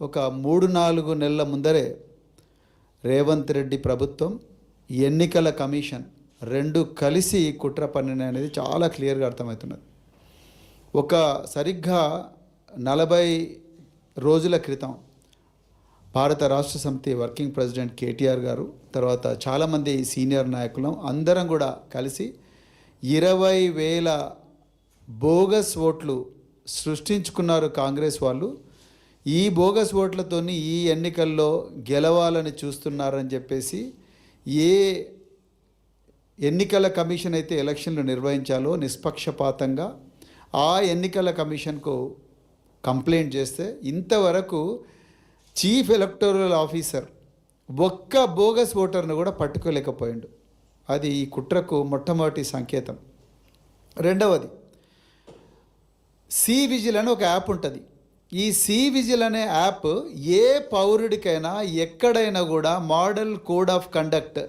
ఒక 3-4 నెలల ముందరే రేవంత్ రెడ్డి ప్రభుత్వం ఎన్నికల కమిషన్ రెండు కలిసి కుట్ర పన్నిన అనేది చాలా క్లియర్గా అర్థమవుతున్నది. ఒక సరిగ్గా 40 రోజుల క్రితం భారత రాష్ట్ర సమితి వర్కింగ్ ప్రెసిడెంట్ కేటీఆర్ గారు, తర్వాత చాలామంది సీనియర్ నాయకులం అందరం కూడా కలిసి 20,000 బోగస్ ఓట్లు సృష్టించుకున్నారు కాంగ్రెస్ వాళ్ళు. ఈ బోగస్ ఓట్లతోని ఈ ఎన్నికల్లో గెలవాలని చూస్తున్నారని చెప్పేసి ఏ ఎన్నికల కమిషన్ అయితే ఎలక్షన్లు నిర్వహించాలో నిష్పక్షపాతంగా ఆ ఎన్నికల కమిషన్కు కంప్లైంట్ చేస్తే ఇంతవరకు చీఫ్ ఎలక్టోరల్ ఆఫీసర్ ఒక్క బోగస్ ఓటర్ను కూడా పట్టుకోలేకపోయాడు. అది ఈ కుట్రకు మొట్టమొదటి సంకేతం. రెండవది, సి విజిల్ అని ఒక యాప్ ఉంటుంది. ఈ సి విజిల్ అనే యాప్ ఏ పౌరుడికైనా ఎక్కడైనా కూడా మోడల్ కోడ్ ఆఫ్ కండక్ట్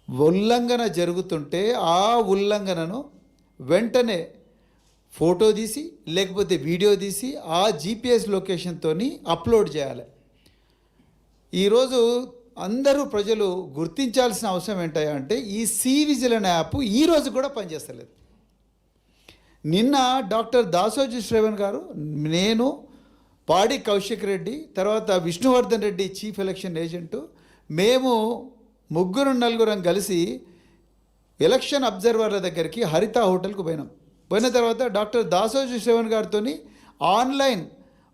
ఉల్లంఘన జరుగుతుంటే ఆ ఉల్లంఘనను వెంటనే ఫోటో తీసి లేకపోతే వీడియో తీసి ఆ జీపీఎస్ లొకేషన్తో అప్లోడ్ చేయాలి. ఈరోజు అందరూ ప్రజలు గుర్తించాల్సిన అవసరం ఏంటంటే ఈ సి విజిల్ అనే యాప్ ఈరోజు కూడా పనిచేస్తలేదు. నిన్న డాక్టర్ దాసోజీ శ్రవణ్ గారు, నేను, పాడి కౌశిక్ రెడ్డి, తర్వాత Vishnuvardhan Reddy chief election agent, మేము 3-4 కలిసి ఎలక్షన్ అబ్జర్వర్ల దగ్గరికి హరిత హోటల్కు పోయిన తర్వాత డాక్టర్ దాసోజీ శ్రవణ్ గారితో ఆన్లైన్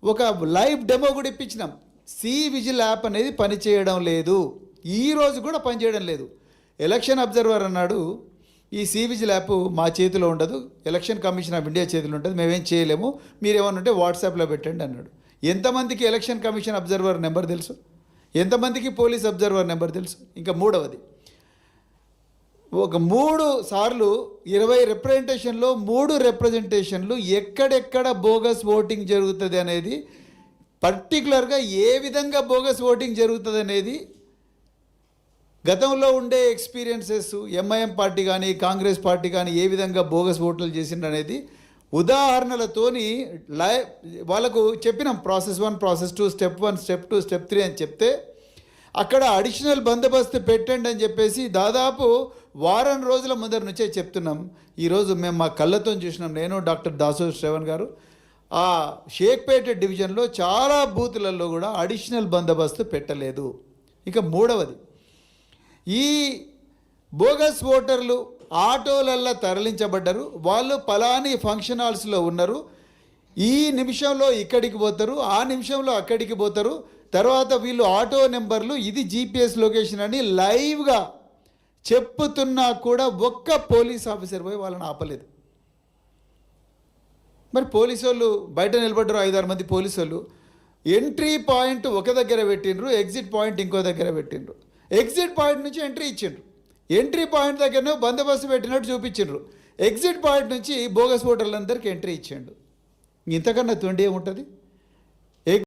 ఒక లైవ్ డెమో కూడా ఇప్పించినాం. సి విజిల్ యాప్ అనేది పనిచేయడం లేదు, ఈరోజు కూడా పనిచేయడం లేదు. ఎలక్షన్ అబ్జర్వర్ అన్నాడు, ఈ సి విజిల్ యాప్ మా చేతిలో ఉండదు, ఎలక్షన్ కమిషన్ ఆఫ్ ఇండియా చేతిలో ఉంటుంది, మేమేం చేయలేము, మీరు ఏమన్నా ఉంటే వాట్సాప్లో పెట్టండి అన్నాడు. ఎంతమందికి ఎలక్షన్ కమిషన్ అబ్జర్వర్ నెంబర్ తెలుసు? ఎంతమందికి పోలీస్ అబ్జర్వర్ నెంబర్ తెలుసు? ఇంకా మూడవది, ఒక 3 సార్లు 20 రిప్రజెంటేషన్లో 3 రిప్రజెంటేషన్లు ఎక్కడెక్కడ బోగస్ ఓటింగ్ జరుగుతుంది అనేది, పర్టికులర్గా ఏ విధంగా బోగస్ ఓటింగ్ జరుగుతుంది అనేది గతంలో ఉండే ఎక్స్పీరియన్సెస్, ఎంఐఎం పార్టీ కానీ కాంగ్రెస్ పార్టీ కానీ ఏ విధంగా బోగస్ ఓట్లు చేసిండ్రు అనేది ఉదాహరణలతోని వాళ్ళకు చెప్పినాం. Process 1, process 2, step 1, step 2, step 3 అని చెప్తే అక్కడ అడిషనల్ బందోబస్తు పెట్టండి అని చెప్పేసి దాదాపు వారం రోజుల ముందర నుంచే చెప్తున్నాం. ఈరోజు మేము మా కళ్ళతో చూసినాం, నేను డాక్టర్ దాసోజీ శ్రవణ్ గారు. ఆ షేక్పేట డివిజన్లో చాలా బూతులలో కూడా అడిషనల్ బందోబస్తు పెట్టలేదు. ఇక మూడవది, ఈ బోగస్ ఓటర్లు ఆటోలల్లో తరలించబడ్డారు. వాళ్ళు పలాని ఫంక్షన్ హాల్స్లో ఉన్నారు, ఈ నిమిషంలో ఇక్కడికి పోతారు, ఆ నిమిషంలో అక్కడికి పోతారు, తర్వాత వీళ్ళు ఆటో నెంబర్లు, ఇది జీపీఎస్ లొకేషన్ అని లైవ్గా చెప్పుతున్నా కూడా ఒక్క పోలీస్ ఆఫీసర్ పోయి వాళ్ళని ఆపలేదు. మరి పోలీసు వాళ్ళు బయట నిలబడ్డారు, 5-6 మంది పోలీసు వాళ్ళు. ఎంట్రీ పాయింట్ ఒక దగ్గర పెట్టిండ్రు, ఎగ్జిట్ పాయింట్ ఇంకో దగ్గర పెట్టిండ్రు. ఎగ్జిట్ పాయింట్ నుంచి ఎంట్రీ ఇచ్చిండ్రు, ఎంట్రీ పాయింట్ దగ్గరనే బందోబస్తు పెట్టినట్టు చూపించిండ్రు. ఎగ్జిట్ పాయింట్ నుంచి బోగస్ ఓటర్లందరికీ ఎంట్రీ ఇచ్చిండు. ఇంతకన్నా తొండి ఏముంటుంది?